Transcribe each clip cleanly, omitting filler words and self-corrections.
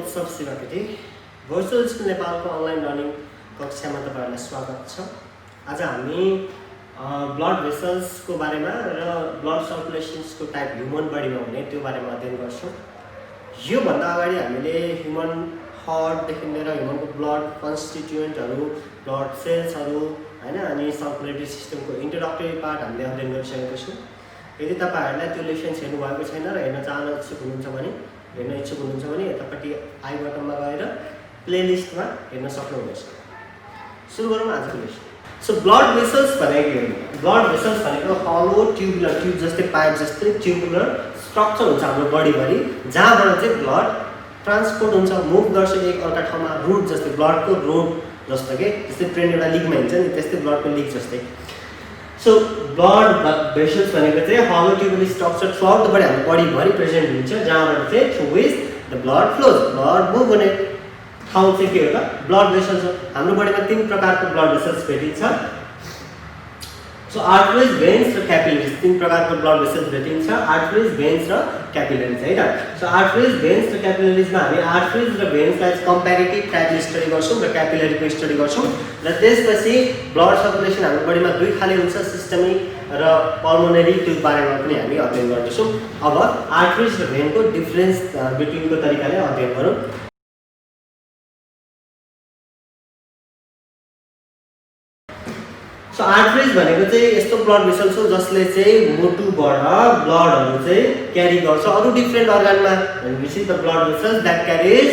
What's up शिवाकेटी virtual school नेपालको online learning कक्षामा तपाईहरुलाई स्वागत छ। आज हामी ब्लड भेसल्सको बारेमा र ब्लड सर्कुलेसन्सको टाइप ह्युमन बडीमा हुने त्यो बारेमा अध्ययन गर्छौं। यो भन्दा अगाडि हामीले ह्युमन हार्ट देखि लिएर ह्युमनको ब्लड कन्स्टिट्युएन्टहरु, ब्लड सेल्सहरु हैन अनि सर्कुलेटरी सिस्टमको इन्ट्रोडक्टरी पार्ट हामीले अध्ययन गरिसकेका छौं। यदि तपाईहरुलाई त्यो लेसन्स हेर्नु भएको छैन र हेर्न चाहन इच्छुक हुनुहुन्छ भने यतापट्टि आई बटनमा गएर प्लेलिस्टमा हेर्न सक्नुहुनेछ। सुरु गरौँ आजको लेसन। सो ब्लड भेसल्स भनेको के हो? ब्लड भेसल्स भनेको हलो ट्युबुलर ट्युब जस्तै पाइप जस्तै ट्युबुलर स्ट्रक्चर हुन्छ हाम्रो बडीभरि, जहाँबाट चाहिँ ब्लड ट्रान्सपोर्ट हुन्छ, मुभ गर्छ एक अर्का ठाउँमा, रुट जस्तै ब्लडको रुट जस्तो के जस्तै ट्रेन एउटा लिकमा हुन्छ नि त्यस्तै ब्लडको लिक जस्तै। सो ब्लड भेसल्स भनेको चाहिँ हलो ट्युबुलर स्ट्रक्चर थ्रुआउट द बडी हाम्रो बडीभरि प्रेजेन्ट हुन्छ, जहाँबाट चाहिँ through which the blood flows, blood move हुने ठाउँ चाहिँ के हो त? ब्लड भेसल्स हो। हाम्रो बडीमा तीन प्रकारको ब्लड भेसल्स भेटिन्छ। सो आर्टरीज, भेन्स र क्यापिलरीज, तीन प्रकारको ब्लड भेसल्स भेटिन्छ, आर्टरीज, भेन्स र क्यापिलरीज है त। सो आर्टरीज, भेन्स र क्यापिलरीजमा हामी आर्टरीज र भेन्सलाई कम्प्यारेटिभ टाइपले स्टडी गर्छौं र क्यापिलरीको स्टडी गर्छौं र त्यसपछि ब्लड सर्कुलेसन हाम्रो बडीमा दुई खाले हुन्छ, सिस्टमिक र पल्मोनरी, त्यो बारेमा पनि हामी अध्ययन गर्दैछौं। अब आर्टरीज र भेनको डिफरेन्स बिट्विनको तरिकाले अध्ययन गरौँ। सो आर्टरीज भनेको चाहिँ यस्तो ब्लड भेसल्स हो जसले चाहिँ मुटुबाट ब्लडहरु चाहिँ क्यारी गर्छ अरु डिफरेन्ट अर्गनमा। भनेपछि the blood vessels that carries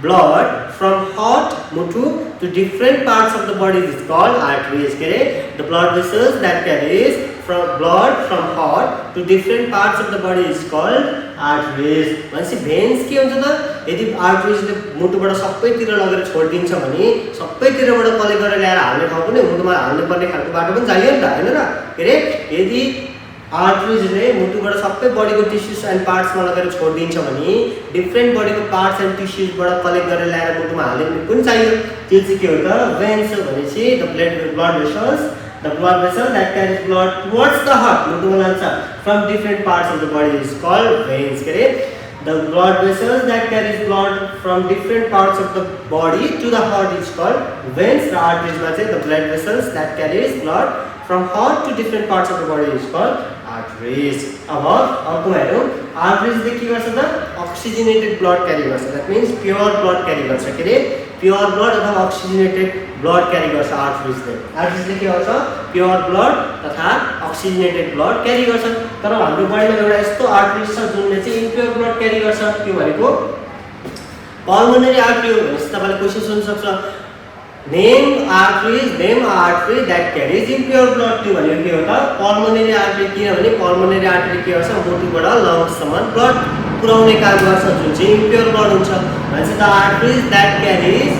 blood from heart मुटु to different parts of the body is called arteries. के रे the blood vessels that carries blood from heart to different parts of the body is called arteries. भनेपछि veins के हुन्छ त? यदि आर्टरीजले मुटुबाट सबैतिर लगेर छोड्दिन्छ भने सबैतिरबाट कलेक्ट गरेर ल्याएर हाल्ने ठाउँ पनि मुटुमा हाल्नु पर्ने खालको बाटो पनि चाहियो नि त, हैन र? के रे यदि आर्टरीजले मुटुबाट सबै बडीको टिस्युज एन्ड पार्ट्समा लगेर छोड्दिन्छ भने डिफरेन्ट बडीको पार्ट्स एन्ड टिस्युजबाट कलेक्ट गरेर ल्याएर मुटुमा हाल्ने पनि चाहियो। त्यो चाहिँ के हो त? भेन्स हो। भनेपछि the blood vessels, the blood vessel that carries blood towards the heart, from different parts of the body is called veins. The blood vessels that carries blood from different parts of the body to the heart is called veins. The arteries ma chai the blood vessels that carries blood from heart to different parts of the body is called arteries. अब अर्को हेरौँ, arteries ले के गर्छ त? oxygenated blood carry गर्छ। that means pure blood carry गर्छ। के रे प्योर ब्लड अथवा अक्सिजनेटेड ब्लड क्यारी गर्छ आर्टरीजले। आर्टरीजले के गर्छ? प्योर ब्लड तथा अक्सिजनेटेड ब्लड क्यारी गर्छ। तर हाम्रो बडीमा एउटा यस्तो आर्टरीज छ जुनले चाहिँ इम्प्योर ब्लड क्यारी गर्छ, त्यो भनेको पल्मोनरी आर्टरी हो। भनेपछि तपाईले क्वेशन सोध्न सक्छ, name artery that carries impure blood. त्यो भनेको के हो त? Pulmonary artery. किनभने पल्मोनरी आर्टरी के गर्छ? मुटुबाट लङ्ससम्म ब्लड पुर्याउने काम गर्छ, जुन चाहिँ इम्प्योर ब्लड हुन्छ। भनेपछि the arteries that carries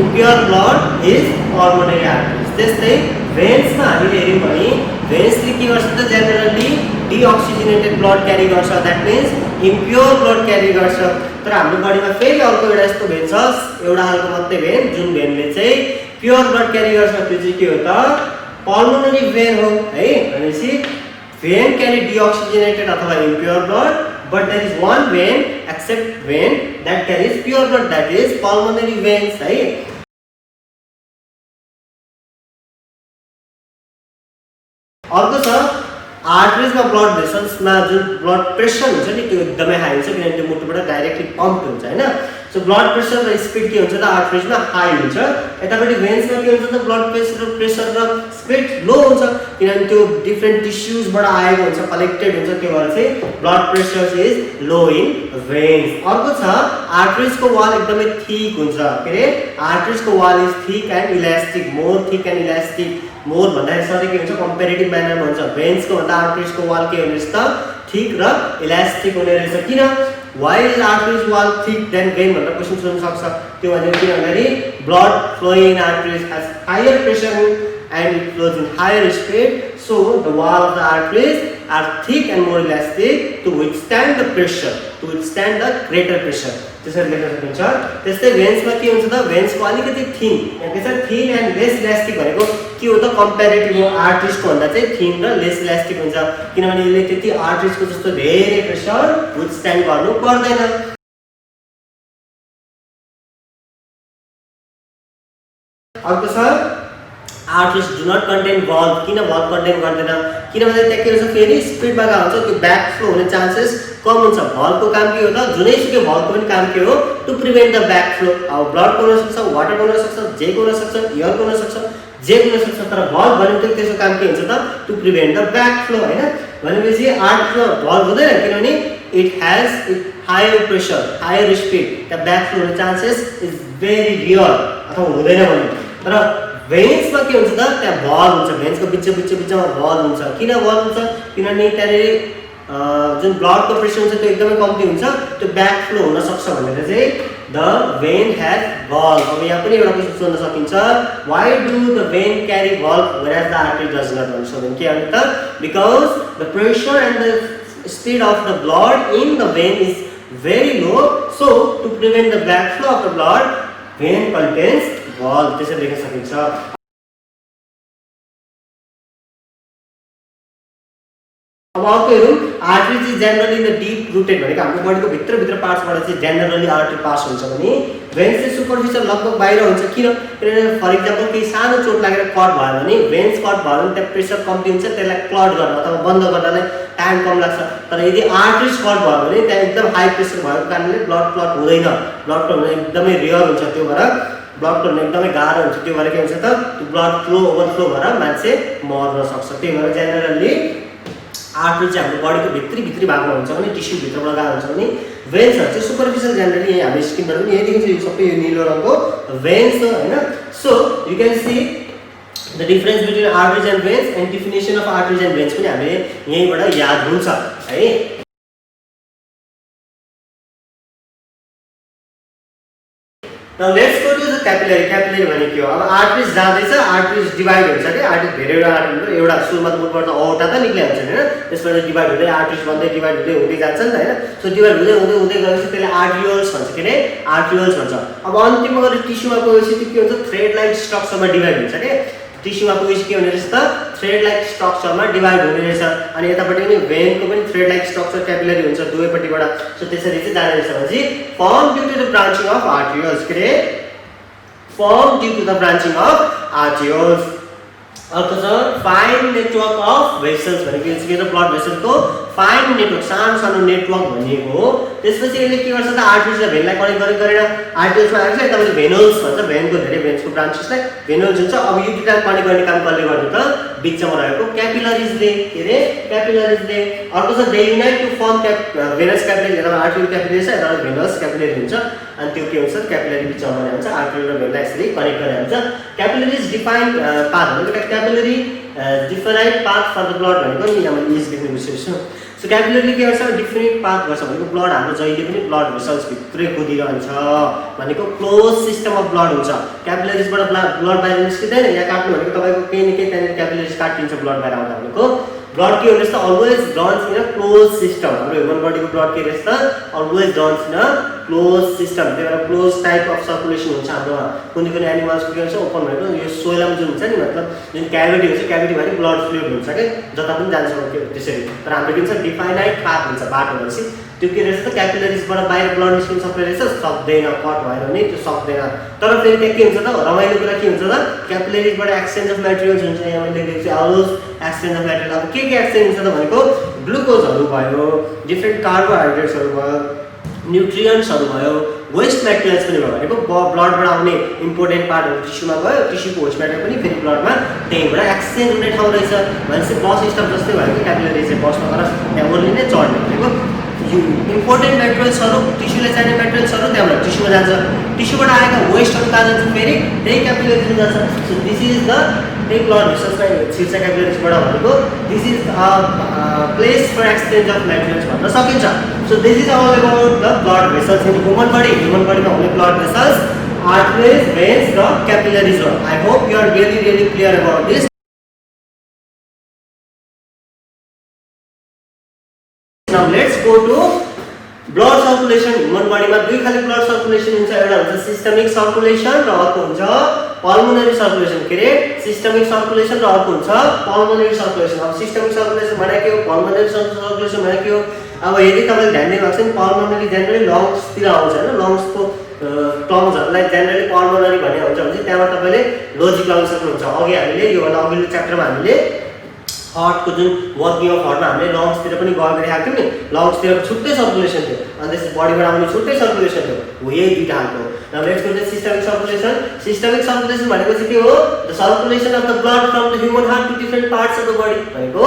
impure blood is pulmonary arteries. त्यस्तै भेन्समा हामीले हेर्यौं भने भेन्सले के गर्छ त? जेनरली डिअक्सिजनेटेड ब्लड क्यारी गर्छ। दैट मिन्स इम्प्योर ब्लड क्यारी गर्छ। तर हाम्रो बडीमा फेरि अर्को एउटा यस्तो भेन छ, एउटा हालको मात्रै भेन, जुन भेनले चाहिँ प्योर ब्लड क्यारी गर्छ। त्यो चाहिँ के हो त? पल्मोनरी भेन हो है। भनेपछि vein carry deoxygenated अथवा impure blood, but there is one vein except vein that carries pure blood, that is pulmonary veins है। अर्को छ आर्टरीजमा ब्लड भेसल्समा जुन ब्लड प्रेसर हुन्छ नि त्यो एकदमै हाई हुन्छ, किनभने त्यो मुटुबाट डाइरेक्टली पम्प हुन्छ हैन। सो ब्लड प्रेसर र स्पिड के हुन्छ त? आर्टरीजमा हाई हुन्छ। यतापट्टि भेन्समा के हुन्छ त? ब्लड प्रेसर र स्पिड लो हुन्छ, किनभने त्यो डिफरेन्ट टिस्युजबाट आएको हुन्छ, कलेक्टेड हुन्छ, त्यो भएर चाहिँ blood pressure is low in veins. अर्को छ आर्टरीजको वाल एकदमै थिक हुन्छ। के रे आर्टरीजको wall is thick and elastic, more thick and elastic. More भन्दाखेरि सधैँ के हुन्छ? कम्पेरेटिभ म्यानरमा हुन्छ। भेन्सको भन्दा आर्टरीजको वाल के हुने रहेछ त? थिक र इलास्टिक हुने रहेछ। किन? Why is arteries wall thick than vein भनेर क्वेशन सोध्न सक्छ। त्यो भनेको किन भन्दाखेरि blood flowing in arteries has higher pressure and it flows in higher speed, so the wall of the arteries are thick and more elastic to withstand the pressure, to withstand the greater pressure. त्यसरी लेख्न सकिन्छ। त्यस्तै भेन्समा के हुन्छ त? भेन्सको अलिकति thin, यहाँ के छ? थिन एन्ड लेस इलास्टिक भनेको के हो त? कम्प्यारेटिभ आर्टरीजको भन्दा चाहिँ थिन र लेस इलास्टिक हुन्छ, किनभने यसले त्यति आर्टरीजको जस्तो धेरै प्रेसर विथस्ट्यान्ड गर्नु पर्दैन। अर्को छ arteries do not contain valve. किन भल्भ कन्टेन गर्दैन? किनभने त्यहाँ के हुन्छ फेरि स्पिडमा गएको हुन्छ, त्यो ब्याक फ्लो हुने चान्सेस कम हुन्छ। भल्भको काम के हो त? जुनैसुकै भल्भको पनि काम के हो? To prevent the back flow. अब ब्लडको हुन सक्छ, वाटरको हुन सक्छ, जेको हुन सक्छ, एयरको हुन सक्छ, जे हुन सक्छ, तर भल्भ भनेको त्यसको काम के हुन्छ त? To prevent the back flow हैन। भनेपछि आर्टरीमा भल्भ हुँदैन किनभने it has higher pressure, higher speed, the back flow हुने चान्सेस इज भेरी रियर अथवा हुँदैन भने। तर भेन्समा के हुन्छ त? त्यहाँ भल्भ हुन्छ, भेन्सको बिचमा भल्भ हुन्छ। किन भल्भ हुन्छ? किनभने त्यहाँनिर जुन ब्लडको प्रेसर हुन्छ त्यो एकदमै कम्ती हुन्छ, त्यो ब्याक फ्लो हुन सक्छ भनेर चाहिँ द भेन हैज भल्भ। अब यहाँ पनि एउटा क्वेशन सोध्न सकिन्छ, why do the vein carry valve whereas the artery does not? भन्छ भने के हो त? Because the pressure and the speed of the blood in the vein is very low, so to prevent the backflow of the blood, vein contains valve. त्यसरी लेख्न सकिन्छ। अब अर्को हेरौँ, आर्टरी चाहिँ generally in the deep rooted भनेको हाम्रो बडीको भित्र पार्ट्सबाट चाहिँ जेनरली आर्टरी पास हुन्छ भने भेन्स चाहिँ सुपरफिसियल लगभग बाहिर हुन्छ। किनभने फर इक्जाम्पल केही सानो चोट लागेर कट भयो भने भेन्स कट भयो भने त्यहाँ प्रेसर कम्ती हुन्छ, त्यसलाई क्लट गर्न अथवा बन्द गर्नलाई टाइम कम लाग्छ। तर यदि आर्टरिज कट भयो भने त्यहाँ एकदम हाई प्रेसर भएको कारणले ब्लड क्लट हुँदैन, ब्लड क्लट हुन एकदमै रेयर हुन्छ। त्यो भएर ब्लड क्लट हुन एकदमै गाह्रो हुन्छ। त्यो भएर के हुन्छ त? त्यो ब्लड फ्लो ओभरफ्लो भएर मान्छे मर्न सक्छ। त्यही भएर जेनरली आर्टरी चाहिँ हाम्रो बडीको भित्री भागमा हुन्छ भने टिस्यु भित्रबाट गएको हुन्छ भने भेन्सहरू चाहिँ सुपरफिसियल जेनरली यहाँ हामी स्किनबाट पनि यही देखिन्छ, यो सबै यो निलो रङको भेन्स हो हैन। So you can see the difference between arteries and veins and definition of arteries and veins पनि हामीले यहीँबाट याद हुन्छ है। Now let's go to the capillary. Capillary भनेको के हो? अब आर्टरिज जाँदैछ, आर्टरिज डिभाइड हुन्छ के? आर्टरिज धेरैवटा आर्टरी एउटा सुरुमा त मुखबाट औटा त निक्ले हुन्छ हैन, त्यसबाट डिभाइड हुँदै आर्टरिज बन्दै डिभाइड हुँदै जान्छ नि त हैन। सो डिभाइड हुँदै गएपछि त्यसले आर्ट्रियोल्स भन्छ। के रे? आर्ट्रियोल्स भन्छ। अब अन्तिममा गएर टिस्युमा गएपछि त्यो के हुन्छ? थ्रेड लाइक स्ट्रक्चरमा डिभाइड हुन्छ के? टिस्युमा गएपछि के हुने रहेछ त? थ्रेड लाइक स्ट्रक्चरमा डिभाइड हुने रहेछ। अनि यतापट्टि पनि भेनको पनि थ्रेड लाइक स्ट्रक्चर क्यापिलरी हुन्छ दुवैपट्टिबाट। सो त्यसरी चाहिँ जाने रहेछ भनेपछि formed due to the branching of arterioles. के रे? Formed due to the branching of arterioles. अर्को छ फाइन नेटवर्क अफ भेसल्स भनेको के त? ब्लड भेसलको फाइन नेटवर्क, सानो नेटवर्क भनेको हो। त्यसपछि यसले के गर्छ त? आर्टरिज र भेनलाई कनेक्ट गरेर आर्टरिजमा आएको छ, यतापट्टि भेनल्स भन्छ, भेनको धेरै भेन्सको ब्रान्चेसलाई भेनल्स हुन्छ। अब यो दुईटा कनेक्ट गर्ने काम कसले गर्छ त? बिचमा रहेको क्यापिलरिजले। के रे? क्यापिलरिजले। अर्को छ they unite to form venous capillary, यता आर्टरियल क्यापिलरी छ, यता भेनस क्यापिलरी हुन्छ। अनि त्यो के हुन्छ? क्यापिलरी बिचमा बने हुन्छ, आर्टरियल र भेनलाई यसरी कनेक्ट गरेर हुन्छ। क्यापिलरिज डिफाइन्ड पाथ भनेको capillary different path for the blood भनेको नि यहाँ मैले इज लेख्ने बिर्सेछु। सो क्यापिलरीले के गर्छ? डिफरेन्ट पाथ गर्छ भनेको ब्लड हाम्रो जहिले पनि ब्लड भेसल्स भित्रै कुदिरहन्छ भनेको क्लोज सिस्टम अफ ब्लड हुन्छ। क्यापिलरिजबाट ब्लड बाहिर निस्किँदैन, यहाँ काट्नु भनेको तपाईँको केही न केही त्यहाँनिर क्यापिलरिज काटिन्छ ब्लड बाहिर आउँदा भनेको। ब्लड के हुनेछ त? Always runs in a close system. हाम्रो ह्युमन बडीको ब्लड के रहेछ त? Always runs in a close system. त्यही भएर क्लोज टाइप अफ सर्कुलेसन हुन्छ हाम्रोमा। कुनै एनिमल्सको के हुन्छ? ओपन भएको यो सोइलम जुन हुन्छ नि, मतलब जुन क्याभिटी हुन्छ, क्याभिटीमा नि ब्लड फ्लुइड हुन्छ कि जता पनि जान्छ त्यसरी। तर हाम्रो के हुन्छ? डिफाइनाइट पाथ हुन्छ बाटो भनेपछि। त्यो के रहेछ त? क्यापिलरिजबाट बाहिर ब्लड निस्किन सक्ने रहेछ? सक्दैन, कट भएर नि त्यो सक्दैन। तर फेरि त्यहाँ के हुन्छ त? रमाइलो कुरा के हुन्छ त? क्यापिलरिजबाट एक्सचेन्ज अफ मेटेरियल्स हुन्छ। यहाँ मैले लेखेको छु अल्स एक्सचेन्ज अफ मेटेरियल। अब के एक्सचेन्ज हुन्छ त भनेको ग्लुकोजहरू भयो, डिफ्रेन्ट कार्बोहाइड्रेट्सहरू भयो, न्युट्रियन्ट्सहरू भयो, वेस्ट मेटेरियल्स पनि भयो भनेको ब्लडबाट आउने इम्पोर्टेन्ट पार्टहरू टिस्युमा गयो, टिस्युको वेस्ट मेटेरियल पनि फेरि ब्लडमा त्यहीँबाट एक्सचेन्ज हुने ठाउँ रहेछ। भनेपछि बस स्टप जस्तै भयो कि क्यापिलरी चाहिँ बसमा गएर त्यहाँ ओर्ली नै चढ्ने भनेको इम्पोर्टेन्ट मेटेरियल्सहरू, टिस्युलाई चाहिने मेटेरियल्सहरू त्यहाँबाट टिस्युमा जान्छ। टिस्युबाट आएका वेस्टहरू कहाँ जान्छ? फेरि त्यही क्यापिलरीमा जान्छ। सो दिस इज द त्यही ब्लड भेसल्समा छिर्छ क्यापिलरिजबाट भनेको this is place for exchange of materials भन्न सकिन्छ। So this is all about the blood vessels in human बडीमा हुने ब्लड भेसल्स, आर्टरिज, भेन्स र क्यापिलरिज हो। I hope you are really clear about this. Now let's go to blood circulation. Human बडीमा दुई खाले blood circulation हुन्छ, एउटा हुन्छ सिस्टमिक सर्कुलेसन र अर्को हुन्छ पल्मोनरी सर्कुलेसन। के रे? सिस्टमिक सर्कुलेसन र अर्को हुन्छ पल्मोनरी सर्कुलेसन। अब सिस्टमिक सर्कुलेसन भनेको के हो? पल्मोनरी सर्कुलेसन भनेको के हो? अब यदि तपाईले ध्यान दिनुभएको छ नि, पल्मोनरी जेनरली लङ्सतिर आउँछ हैन, लङ्सको टर्म्सहरूलाई जेनरली पल्मोनरी भन्ने हुन्छ भने चाहिँ त्यहाँबाट तपाईँले लोजिक लगाउन सक्नुहुन्छ। अघि हामीले योभन्दा अघिल्लो च्याप्टरमा हामीले हार्टको जुन वर्किङ अफ हार्टमा हामीले लङ्सतिर पनि गएर देखाएको थियौँ नि, लङ्सतिरको छुट्टै सर्कुलेसन थियो अनि त्यसपछि बडीबाट आउने छुट्टै सर्कुलेसन थियो, हो यही दुईवटा खालको। Now let's go to systemic circulation. Systemic circulation भनेको चाहिँ के हो? The circulation of the blood from the human heart to different parts of the body भनेको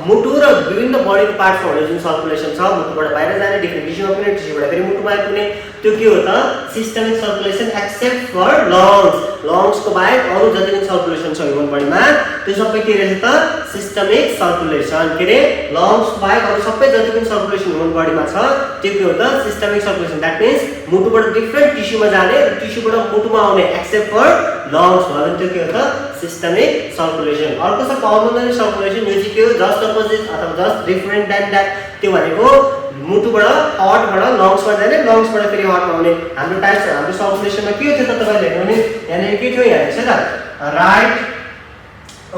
मुटु र विभिन्न बडीको पार्ट्समा हुने जुन सर्कुलेसन छ, मुटुबाट बाहिर जाने, डिफरेन्ट टिस्युमा पुग्ने, टिस्युबाट फेरि मुटुमा आइपुग्ने, त्यो के हो त? Systemic circulation except for lungs. लङ्सको बाहेक अरू जति पनि सर्कुलेसन छ ह्युमन बडीमा त्यो सबै के रहेछ त? Systemic circulation. के रे? लङ्स बाहेक अरू सबै जति पनि सर्कुलेसन ह्युमन बडीमा छ त्यो के हो त? Systemic circulation. द्याट मिन्स मुटुबाट डिफरेन्ट टिस्युमा जाने र टिस्युबाट मुटुमा आउने एक्सेप्ट फर लङ्स भयो भने त्यो के हो त? Systemic circulation. अर्को छ पल्मोनरी सर्कुलेसन। यो चाहिँ के हो? जस्ट अपोजिट अथवा जस्ट डिफरेन्ट देन द्याट। त्यो भनेको मुटुबाट हार्टबाट लङ्समा जाने, लङ्सबाट फेरि हार्टमा आउने। हाम्रो टाइप्स हाम्रो सर्कुलेसनमा के थियो त तपाईँले हेर्नु भने यहाँनिर के थियो यहाँ छ त? Right,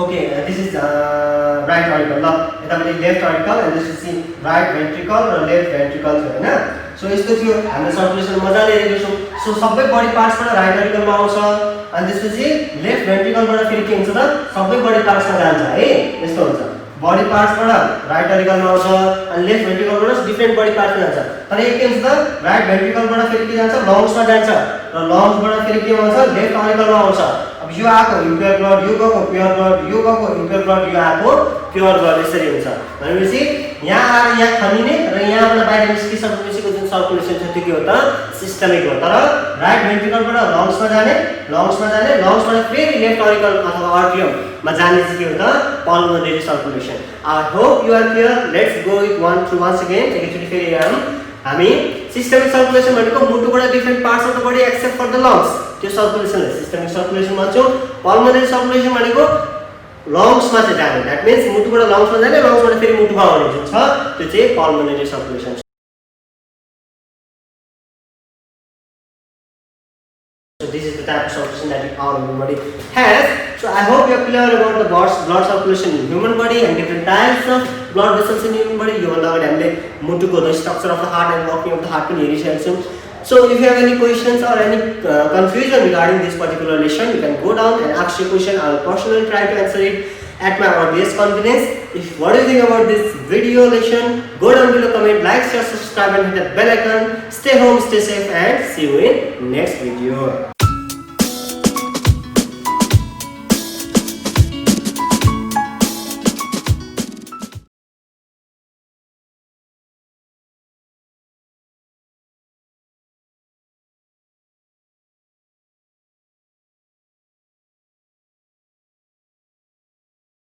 okay this is right auricle. ल यतापट्टि left auricle and this is right ventricle र लेफ्ट भेन्ट्रिकल थियो होइन। सो यस्तो थियो हाम्रो सर्कुलेसन मजाले हेरेको छौँ। सो सबै बडी पार्ट्सबाट राइट अरिकलमा आउँछ अनि त्यसपछि लेफ्ट भेन्ट्रिकलबाट फेरि के हुन्छ त? सबै बडी पार्ट्समा जान्छ है, यस्तो हुन्छ। बडी पार्ट्सबाट राइट अरिकलमा आउँछ अनि लेफ्ट भेन्ट्रिकलबाट डिफरेन्ट बडी पार्ट्समा जान्छ। तर यो के हुन्छ त? राइट भेन्ट्रिकलबाट फेरि के जान्छ? लङ्समा जान्छ र लङ्सबाट फेरि के आउँछ? लेफ्ट अरिकलमा आउँछ। अब यो आएको इम्प्योर ब्लड, यो गएको प्योर ब्लड, यो गएको इम्प्योर ब्लड, यो आएको प्योर ब्लड, यसरी हुन्छ। भनेपछि यहाँ आएर यहाँ खनिने र यहाँबाट बाहिर निस्किसकेपछिको जुन सर्कुलेसन छ त्यो के हो त? सिस्टमिक हो। तर राइट भेन्ट्रिकलबाट लङ्समा जाने, लङ्सबाट फेरि लेफ्ट अरिकल अथवा आर्ट्रियममा जाने चाहिँ के हो त? Pulmonary circulation. I hope you are clear. Let's go with once again. एकचोटि फेरि हामी सिस्टमिक सर्कुलेसन भनेको मुटुबाट different parts of the body except for the lungs, त्यो सर्कुलेसनलाई सिस्टमिक सर्कुलेसन भन्छौँ। पल्मोनरी सर्कुलेसन भनेको लङ्समा चाहिँ जाने, द्याट मिन्स मुटुबाट लङ्समा जाने, लङ्सबाट फेरि मुटुमा आउने जुन छ त्यो चाहिँ pulmonary circulation. So this is the type of circulation that our human body has. So I hope you are clear about the blood circulation in human body and different types of blood vessels in human body. You will know the structure of the heart and working of the heart. So if you have any questions or any confusion regarding this particular lesson, you can go down and ask your question. I will personally try to answer it at my earliest convenience. If what do you think about this video lesson, go down below, comment, like, share, subscribe and hit that bell icon. Stay home, stay safe and see you in next video.